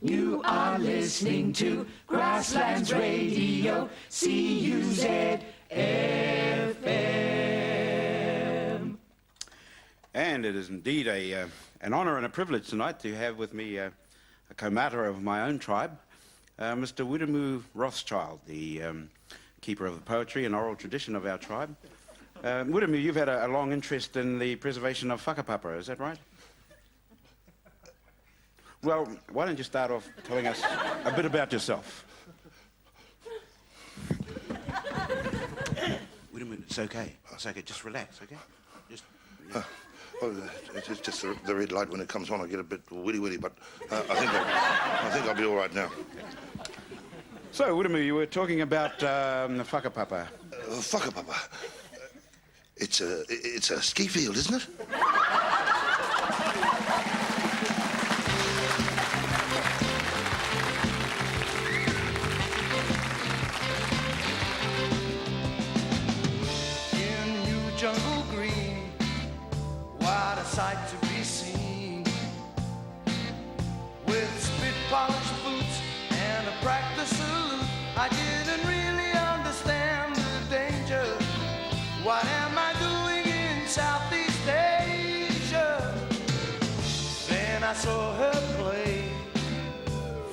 You are listening to Grasslands Radio, CUZ-FM. And it is indeed an honour and a privilege tonight to have with me a co-mater of my own tribe, Mr. Wiremu Rothschild, the keeper of the poetry and oral tradition of our tribe. Wiremu, you've had a long interest in the preservation of whakapapa, is that right? Well, why don't you start off telling us a bit about yourself? Wiremu, it's okay. It's okay. Just relax, okay? Just... Well, it's just the red light. When it comes on, I get a bit witty, but I think I'll be all right now. So, Wiremu, you were talking about the whakapapa. Whakapapa? It's a ski field, isn't it? Jungle green, what a sight to be seen. With spit-polished boots and a practice salute, I didn't really understand the danger. What am I doing in Southeast Asia? Then I saw her play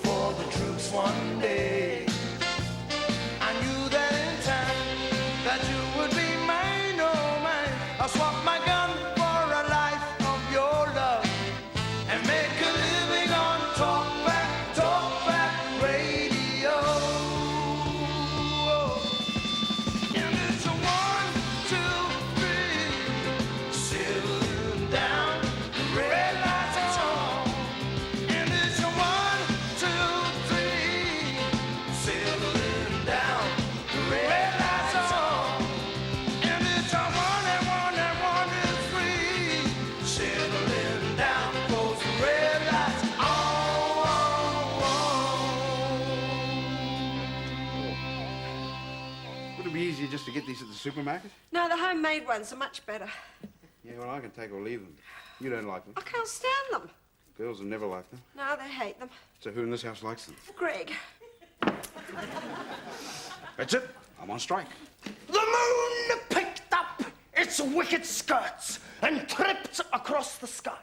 for the troops one day. I knew that in time that you would be I'll swap my gun for a life of your love and make a living on talkback radio. And it's a 1, 2, 3, settling down, the red lights on. And it's a 1, 2, 3, settling down, the red lights on. And it's a 1, easier just to get these at the supermarket? No, the homemade ones are much better. Yeah, well, I can take or leave them. You don't like them. I can't stand them. Girls have never liked them. No, they hate them. So who in this house likes them? Greg. That's it. I'm on strike. The moon picked up its wicked skirts and tripped across the sky.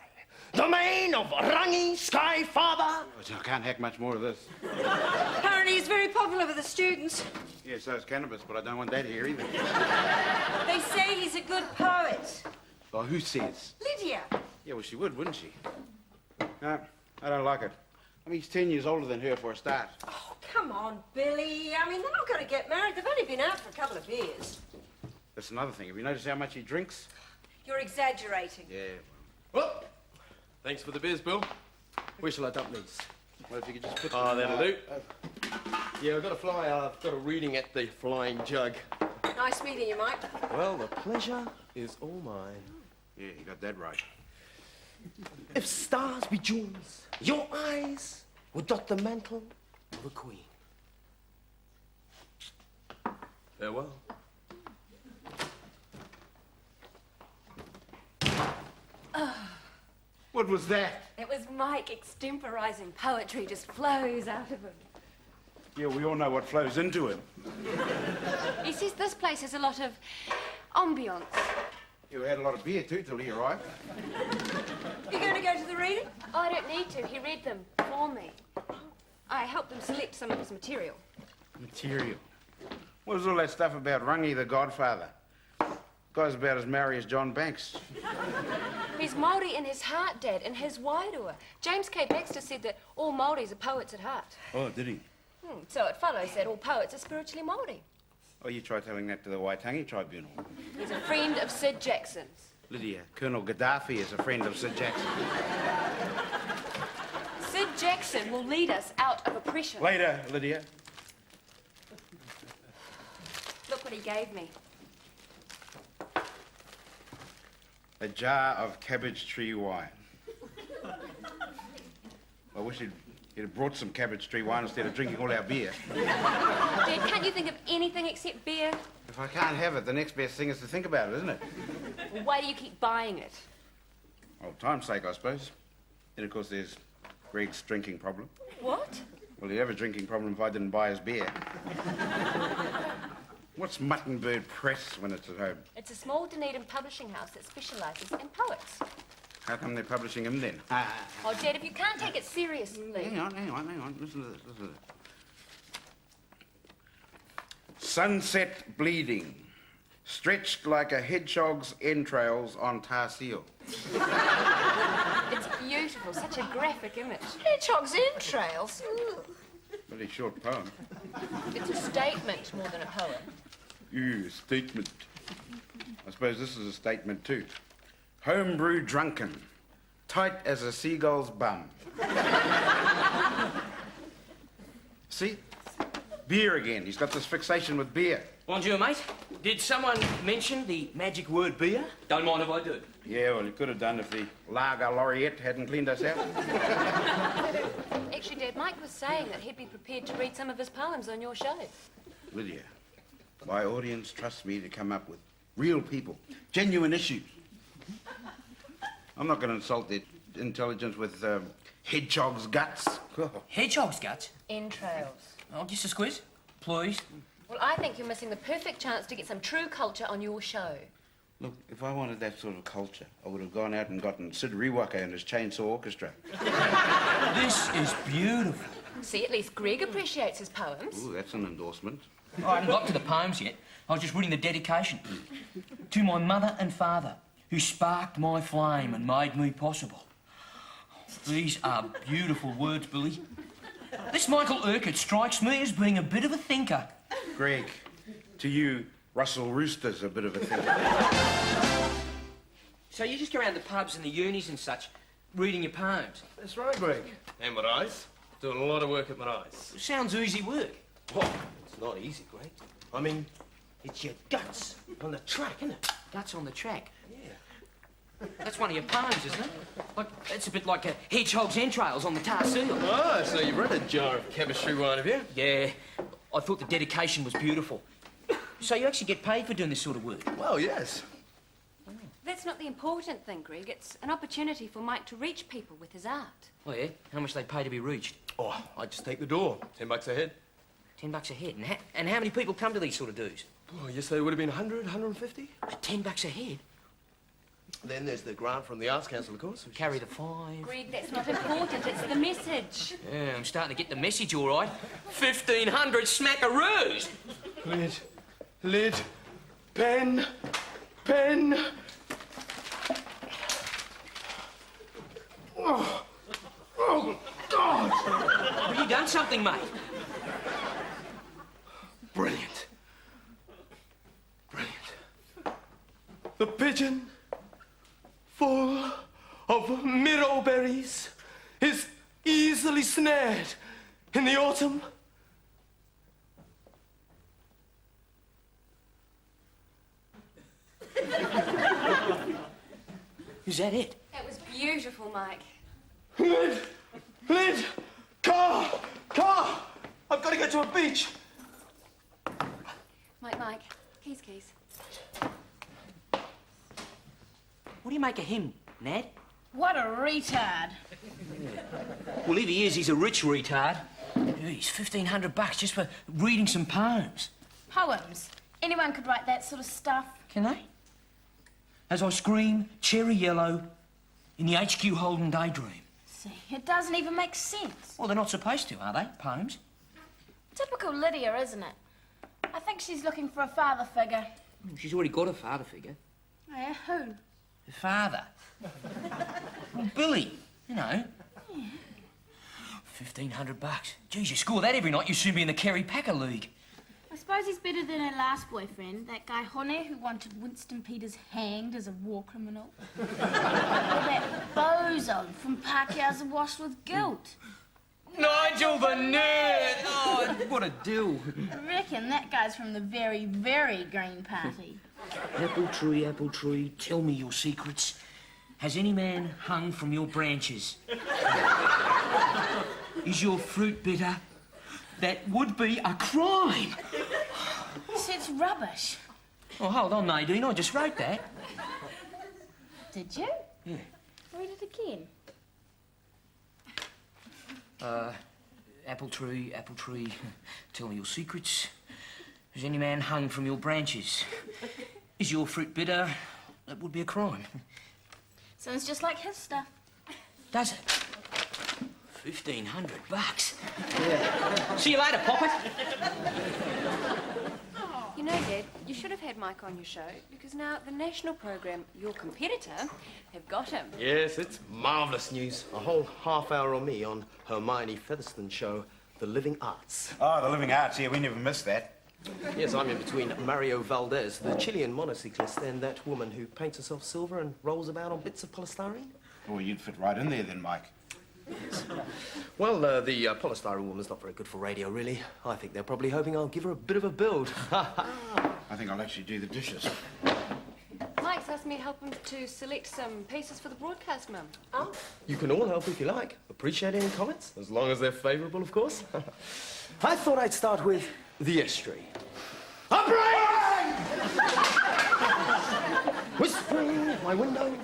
The mane of Rangi Sky Father. I can't hack much more of this. Apparently he's very popular with the students. Yeah, so is cannabis, but I don't want that here either. They say he's a good poet. Oh, who says? Lydia. Yeah, well, she would, wouldn't she? No, I don't like it. I mean, he's 10 years older than her for a start. Oh, come on, Billy. I mean, they're not going to get married. They've only been out for a couple of beers. That's another thing. Have you noticed how much he drinks? You're exaggerating. Yeah, well, thanks for the beers, Bill. Where shall I dump these? Well, if you could just put them... Oh, that'll do. Yeah, I've got a reading at the Flying Jug. Nice meeting you, Mike. Well, the pleasure is all mine. Yeah, you got that right. If stars be jewels, your eyes would dot the mantle of a queen. Farewell. What was that? It was Mike extemporizing. Poetry just flows out of him. Yeah, we all know what flows into it. He says this place has a lot of ambience. You had a lot of beer, too, till he arrived. You going to go to the reading? Oh, I don't need to. He read them for me. I helped him select some of his material. Material? What was all that stuff about Rangi the Godfather? Guy's about as merry as John Banks. He's Māori in his heart, Dad, in his wairua. James K. Baxter said that all Māoris are poets at heart. Oh, did he? So it follows that all poets are spiritually Māori. Oh, you try telling that to the Waitangi Tribunal. He's a friend of Sid Jackson's. Lydia, Colonel Gaddafi is a friend of Sid Jackson. Sid Jackson will lead us out of oppression. Later, Lydia. Look what he gave me. A jar of cabbage tree wine. I wish he'd have brought some cabbage tree wine instead of drinking all our beer. Dad, can't you think of anything except beer? If I can't have it, the next best thing is to think about it, isn't it? Well, why do you keep buying it? Well, time's sake, I suppose. And, of course, there's Greg's drinking problem. What? Well, he'd have a drinking problem if I didn't buy his beer. What's Mutton Bird Press when it's at home? It's a small Dunedin publishing house that specialises in poets. How come they're publishing him then? Oh, Dad, if you can't take it seriously. Hang on. Listen to this. Sunset bleeding, stretched like a hedgehog's entrails on tar seal. It's beautiful, such a graphic image. Hedgehog's entrails. Very short poem. It's a statement more than a poem. Ooh, statement. I suppose this is a statement too. Homebrew drunken, tight as a seagull's bum. See? Beer again. He's got this fixation with beer. Bonjour, mate. Did someone mention the magic word beer? Don't mind if I do. Yeah, well, he could have done if the Lager Laureate hadn't cleaned us out. Actually, Dad, Mike was saying that he'd be prepared to read some of his poems on your show. Lydia, my audience trusts me to come up with real people, genuine issues. I'm not going to insult their intelligence with hedgehog's guts. Hedgehog's guts? Entrails. Oh, just a squiz, please. Well, I think you're missing the perfect chance to get some true culture on your show. Look, if I wanted that sort of culture, I would have gone out and gotten Sid Rewaka and his Chainsaw Orchestra. This is beautiful. See, at least Greg appreciates his poems. Ooh, that's an endorsement. I haven't got to the poems yet. I was just reading the dedication. To my mother and father, who sparked my flame and made me possible. These are beautiful words, Billy. This Michael Urquhart strikes me as being a bit of a thinker. Greg, to you, Russell Rooster's a bit of a thing. So you just go around the pubs and the unis and such, reading your poems? That's right, Greg. And Marais. Doing a lot of work at Marais. Sounds easy work. Oh, it's not easy, Greg. I mean, it's your guts on the track, isn't it? Guts on the track. Yeah. That's one of your poems, isn't it? Like, it's a bit like a hedgehog's entrails on the tar seal. Oh, so you've read a jar of chemistry wine, have you? Yeah, I thought the dedication was beautiful. So you actually get paid for doing this sort of work? Well, yes. That's not the important thing, Greg. It's an opportunity for Mike to reach people with his art. Oh, yeah? How much they pay to be reached? Oh, I just take the door. $10 a head. $10 a head. And how many people come to these sort of do's? Oh, yesterday would have been 100, 150. $10 a head? Then there's the grant from the Arts Council, of course. Carry the 5. Greg, that's not important. It's the message. Yeah, I'm starting to get the message, all right. 1,500 smackaroos! Lid, pen. Oh, God! Have you done something, mate? Brilliant. The pigeon, full of miro berries, is easily snared in the autumn. Is that it? That was beautiful, Mike. Lid, car! I've got to get to a beach. Mike, keys. What do you make of him, Nad? What a retard. Well, if he is, he's a rich retard. Geez, $1,500 just for reading some poems. Poems. Anyone could write that sort of stuff. Can they? As I scream cherry yellow in the HQ Holden daydream. See, it doesn't even make sense. Well, they're not supposed to, are they? Poems? Typical Lydia, isn't it? I think she's looking for a father figure. She's already got a father figure. Oh, yeah, who? Her father. Well, Billy, you know. Yeah. $1,500. Geez, you score that every night, you'd soon be in the Kerry Packer League. I suppose he's better than her last boyfriend, that guy Hone, who wanted Winston Peters hanged as a war criminal. Or that bozo from Parkyar's awash with guilt. Nigel the nerd! Oh, what a dill. I reckon that guy's from the very, very Green Party. Apple tree, tell me your secrets. Has any man hung from your branches? Is your fruit bitter? That would be a crime. It's rubbish. Oh, hold on, Nadine, I just wrote that. Did you? Yeah. Read it again. apple tree, tell me your secrets. Is any man hung from your branches? Is your fruit bitter? That would be a crime. Sounds just like his stuff. Does it? $1,500. Yeah. See you later, Poppet. You know, Dad, you should have had Mike on your show because now the national program, your competitor, have got him. Yes, it's marvellous news. A whole half hour on me on Hermione Featherston's show, The Living Arts. Oh, the living arts, yeah, we never missed that. Yes, I'm in between Mario Valdez, the Chilean monocyclist, and that woman who paints herself silver and rolls about on bits of polystyrene. Oh, you'd fit right in there then, Mike. Well, the polystyrene woman's not very good for radio, really. I think they're probably hoping I'll give her a bit of a build. I think I'll actually do the dishes. Mike's asked me to help him to select some pieces for the broadcast, Mum. Oh, You can all help if you like. Appreciate any comments, as long as they're favourable, of course. I thought I'd start with the estuary. Upright! Whispering at my window,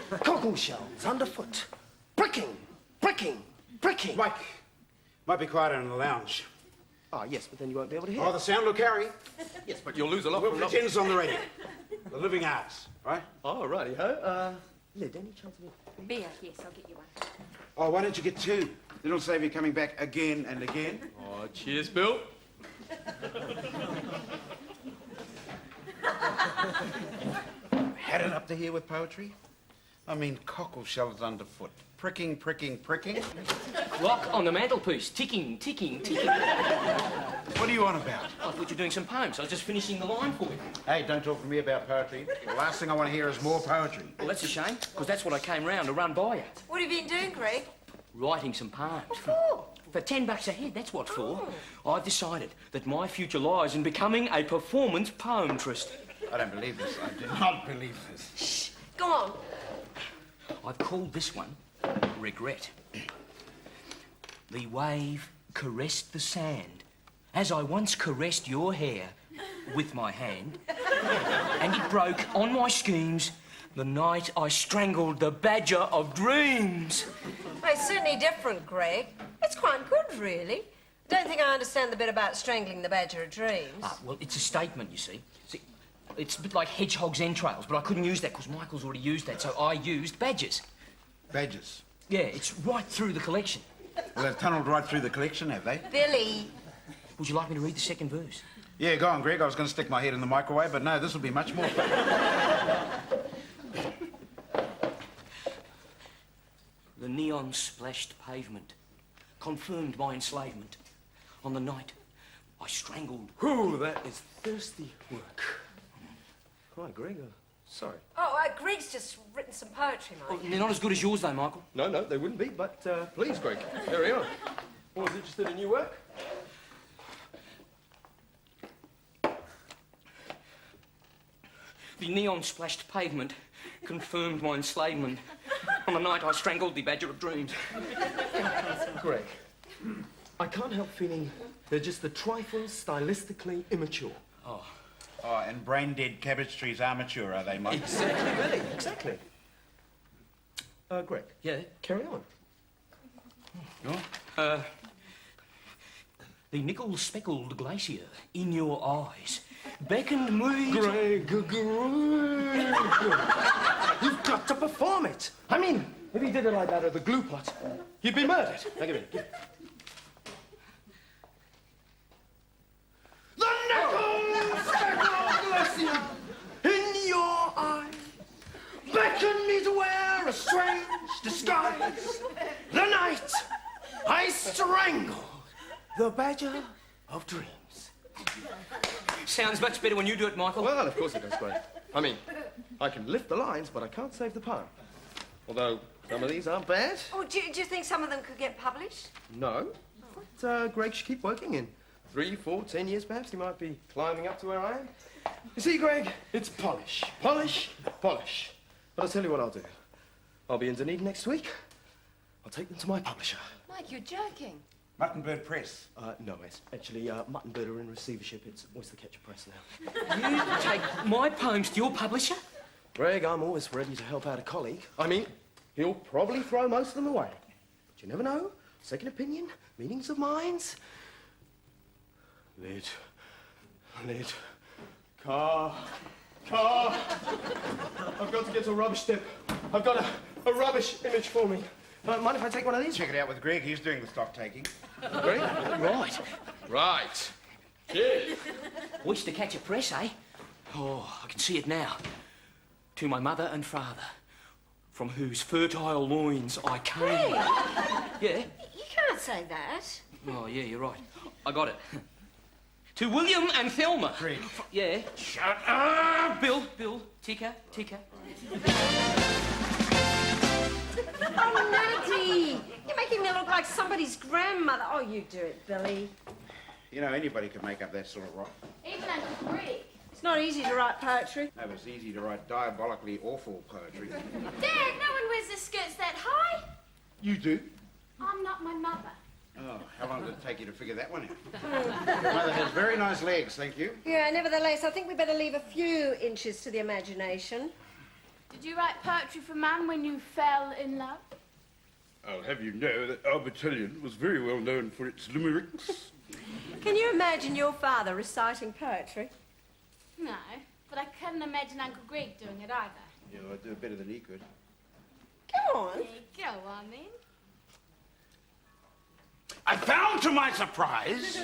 cockle shells underfoot, pricking, pricking, pricking. Mike, might be quieter in the lounge. Ah, yes, but then you won't be able to hear. Oh, the sound will carry. Yes, but you'll lose a lot We'll from not... pretend it's on the radio. The living arts, right? Oh, righty-ho. Lyd, any chance of it? Beer, yes, I'll get you one. Oh, why don't you get two? Then it'll save you coming back again and again. Oh, cheers, Bill. Had it up to here with poetry? I mean, cockle shells underfoot. Pricking, pricking, pricking. Clock on the mantelpiece, ticking, ticking, ticking. What are you on about? I thought you were doing some poems. I was just finishing the line for you. Hey, don't talk to me about poetry. The last thing I want to hear is more poetry. Well, that's a shame, because that's what I came round to run by you. what have you been doing, Greg? Writing some poems. What for? For $10 a head, that's what for. I've decided that my future lies in becoming a performance poemtrist. I don't believe this. I do not believe this. Shh. Go on. I've called this one Regret. The wave caressed the sand, as I once caressed your hair with my hand, and it broke on my schemes the night I strangled the badger of dreams. Well, it's certainly different, Greg. It's quite good, really. Don't think I understand the bit about strangling the badger of dreams. Ah, well, it's a statement, you see. It's a bit like hedgehog's entrails, but I couldn't use that because Michael's already used that, so I used badgers. Badgers. Yeah, it's right through the collection. Well, they've tunnelled right through the collection, have they? Billy. Would you like me to read the second verse? Yeah, go on, Greg. I was going to stick my head in the microwave, but no, this will be much more fun. The neon-splashed pavement confirmed my enslavement. On the night, I strangled... Ooh, that is thirsty work. Hi, Greg. Sorry. Oh, Greg's just written some poetry, Oh, Mike. they're not as good as yours, though, Michael. No, they wouldn't be, but please, Greg, carry on. Always interested in new work? The neon-splashed pavement confirmed my enslavement. On the night, I strangled the badger of dreams. Greg, I can't help feeling they're just a trifle stylistically immature. Oh, and brain-dead cabbage trees are mature, are they, Mike? Exactly, Billy, exactly. Greg. Yeah? Carry on. The nickel-speckled glacier in your eyes beckoned me... Greg. You've got to perform it. I mean, if he did it like that at the glue pot, you'd be murdered. Now, give it. The nickel-speckled glacier in your eyes beckoned me to wear a strange disguise. The night I strangled the badger of dreams. Sounds much better when you do it, Michael. Well, of course it does, Greg. I mean, I can lift the lines, but I can't save the poem. Although some of these aren't bad. Oh, do you think some of them could get published? No. But Greg should keep working in 3, 4, 10 years, perhaps. He might be climbing up to where I am. You see, Greg, it's polish. Polish, polish. But I'll tell you what I'll do. I'll be in Dunedin next week. I'll take them to my publisher. Mike, you're joking. Muttonbird Press. No, it's actually Muttonbird are in receivership. It's Oystercatcher Press now. You take my poems to your publisher? Greg, I'm always ready to help out a colleague. I mean, he'll probably throw most of them away. But you never know. second opinion, meanings of minds. Lid. Car. I've got to get a rubbish tip. I've got a rubbish image for me. Mind if I take one of these? Check it out with Greg. He's doing the stock taking. Greg? Right. Yeah. Oyster catch a press, eh? Oh, I can see it now. To my mother and father, from whose fertile loins I came. Hey! Yeah? You can't say that. Oh, yeah, you're right. I got it. To William and Thelma. Greg. Yeah? Shut up! Bill, ticker. Oh, Natty! You're making me look like somebody's grandmother. Oh, you do it, Billy. You know, anybody could make up that sort of rot. Even Uncle Greg. It's not easy to write poetry. No, it's easy to write diabolically awful poetry. Dad, no one wears their skirts that high. You do? I'm not my mother. Oh, how long did it take you to figure that one out? Your mother has very nice legs, thank you. Yeah, nevertheless, I think we better leave a few inches to the imagination. Did you write poetry for Mum when you fell in love? I'll have you know that our battalion was very well known for its limericks. Can you imagine your father reciting poetry? No, but I couldn't imagine Uncle Greg doing it either. Yeah, I'd do it better than he could. Come on. Yeah, go on then. I found to my surprise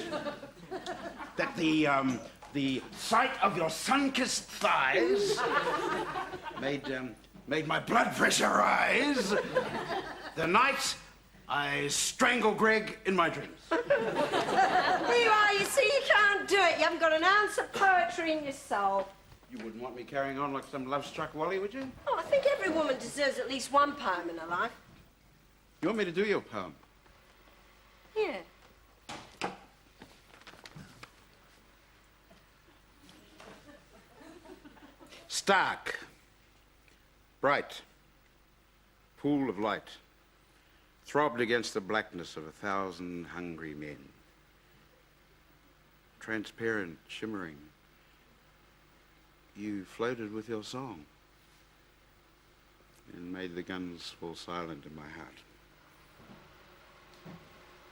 that the sight of your sun-kissed thighs made my blood pressure rise the night I strangled Greg in my dreams. Here you are, you see, you can't do it. You haven't got an ounce of poetry in your soul. You wouldn't want me carrying on like some love-struck Wally, would you? Oh, I think every woman deserves at least one poem in her life. You want me to do your poem? Yeah. Stark, bright, pool of light, throbbed against the blackness of 1,000 hungry men. Transparent, shimmering, you floated with your song and made the guns fall silent in my heart.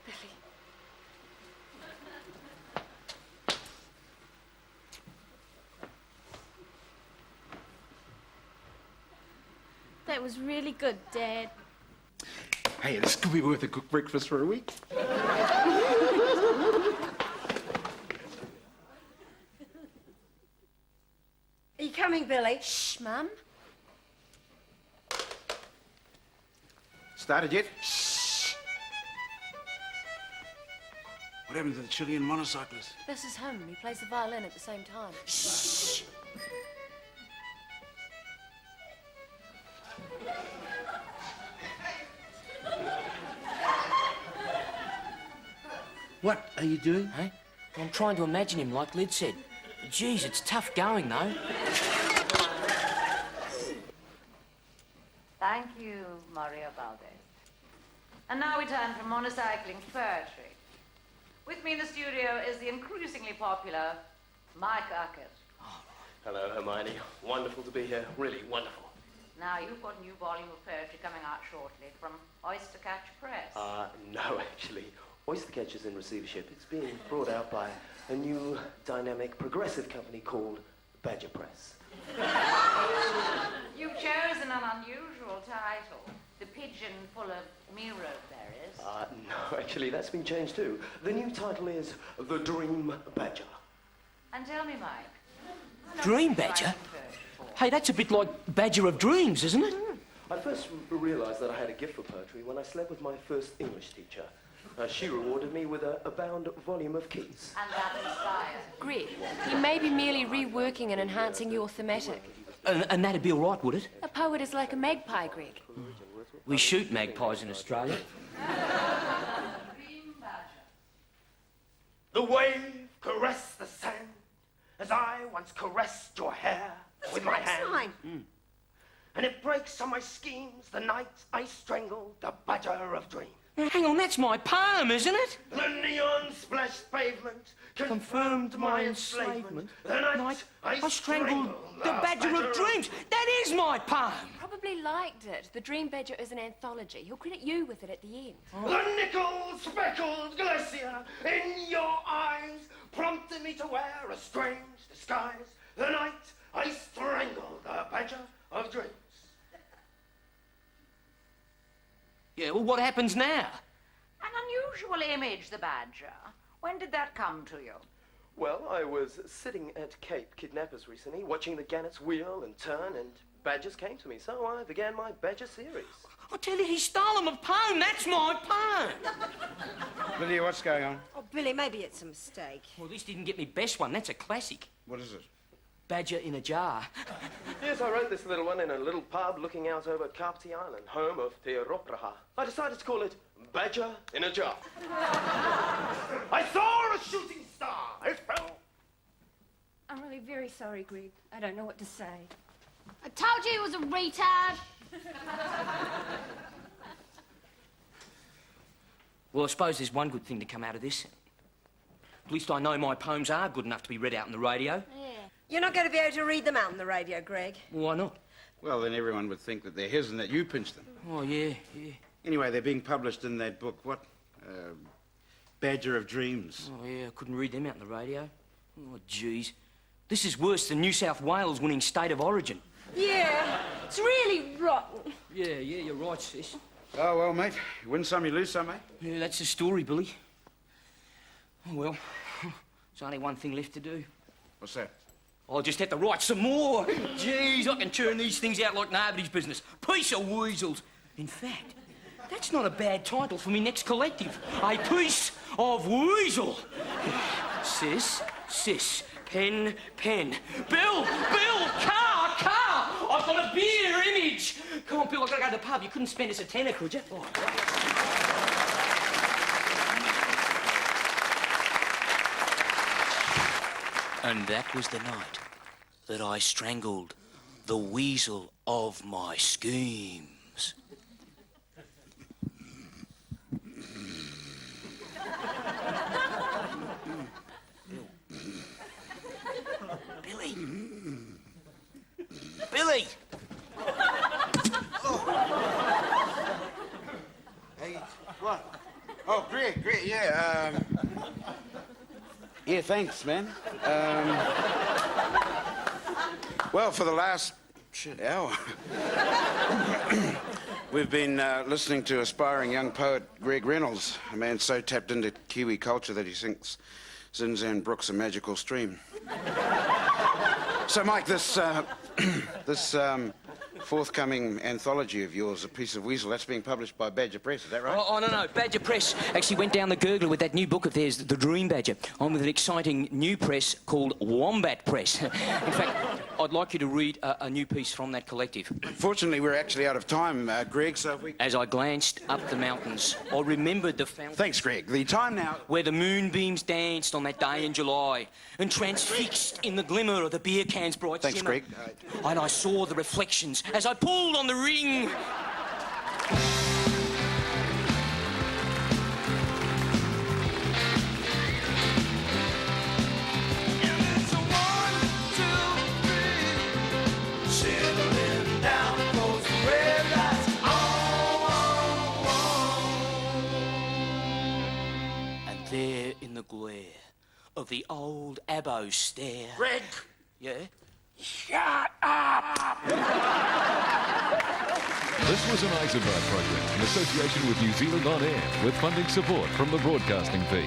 Billy. That was really good, Dad. Hey, this could be worth a cooked breakfast for a week. Are you coming, Billy? Shh, Mum. Started yet? Shh. What happened to the Chilean motorcyclist? This is him. He plays the violin at the same time. Shh. What are you doing? Hey? I'm trying to imagine him like Lid said. Geez, it's tough going, though. Thank you, Maria Valdez. And now we turn from motorcycling to poetry. With me in the studio is the increasingly popular Mike Uckett. Hello, Hermione. Wonderful to be here. Really wonderful. Now, you've got a new volume of poetry coming out shortly from Oyster Catch Press. No, actually. Oyster Catch is in receivership. It's being brought out by a new, dynamic, progressive company called Badger Press. You've chosen an unusual title. The Pigeon Full of Miro Berries. No, actually, that's been changed too. The new title is The Dream Badger. And tell me, Mike. Dream Badger? Hey, that's a bit like Badger of Dreams, isn't it? I first realized that I had a gift for poetry when I slept with my first English teacher. She rewarded me with a bound volume of Keats. And that inspired. Greg, he may be merely reworking and enhancing your thematic. And that'd be all right, would it? A poet is like a magpie, Greg. We shoot magpies in Australia. Dream Badger. The wave caressed the sand as I once caressed your hair with my hand. And it breaks on my schemes the night I strangled the badger of dreams. Hang on, that's my poem, isn't it? The neon-splashed pavement confirmed my enslavement. The night I strangled the Badger of Dreams. That is my poem. Probably liked it. The Dream Badger is an anthology. He'll credit you with it at the end. The nickel-speckled glacier in your eyes prompted me to wear a strange disguise. The night I strangled the Badger of Dreams. Yeah, well, what happens now? An unusual image, the Badger. When did that come to you? Well, I was sitting at Cape Kidnappers recently, watching the gannets wheel and turn, and badgers came to me, so I began my Badger series. I tell you, he stole my poem. That's my poem. Lydia, what's going on? Oh, Billy, maybe it's a mistake. Well, this didn't get me best one. That's a classic. What is it? Badger in a jar. Yes, I wrote this little one in a little pub looking out over Kapti Island, home of Te Ropraha. I decided to call it Badger in a Jar. I saw a shooting star. It fell. I'm really very sorry, Greg. I don't know what to say. I told you he was a retard. Well, I suppose there's one good thing to come out of this. At least I know my poems are good enough to be read out on the radio. Yeah. You're not going to be able to read them out on the radio, Greg. Well, why not? Well, then everyone would think that they're his and that you pinched them. Oh, yeah, yeah. Anyway, they're being published in that book. What? Badger of Dreams. Oh, yeah, I couldn't read them out on the radio. Oh, jeez. This is worse than New South Wales winning State of Origin. Yeah, it's really rotten. Yeah, you're right, sis. Oh, well, mate. You win some, you lose some, mate. Yeah, that's the story, Billy. Oh, well, there's only one thing left to do. What's that? I'll just have to write some more. Jeez, I can churn these things out like nobody's business. Piece of weasels. In fact, that's not a bad title for me next collective. A piece of weasel. Sis, pen. Bill, car. I've got a beer image. Come on, Bill, I've got to go to the pub. You couldn't spend us a tenner, could you? Oh. And that was the night that I strangled the weasel of my schemes. Billy! Hey, what? Oh, Greg, yeah, Yeah, thanks, man. Well, for the last hour, we've been listening to aspiring young poet Greg Reynolds, a man so tapped into Kiwi culture that he thinks Zinzan Brook's a magical stream. So, Mike, this forthcoming anthology of yours, A Piece of Weasel, that's being published by Badger Press, is that right? Oh, no. Badger Press actually went down the gurgler with that new book of theirs, The Dream Badger. I'm with an exciting new press called Wombat Press. In fact, I'd like you to read a new piece from that collective. Unfortunately, we're actually out of time, Greg, so if we... As I glanced up the mountains, I remembered the fountain... Thanks, Greg. The time now... Where the moonbeams danced on that day in July, and transfixed in the glimmer of the beer can's bright Thanks, shimmer. Greg. And I saw the reflections as I pulled on the ring. There in the glare of the old Abbo stare... Greg! Yeah? Shut up! This was an Eisenberg project in association with New Zealand On Air, with funding support from the Broadcasting Fee.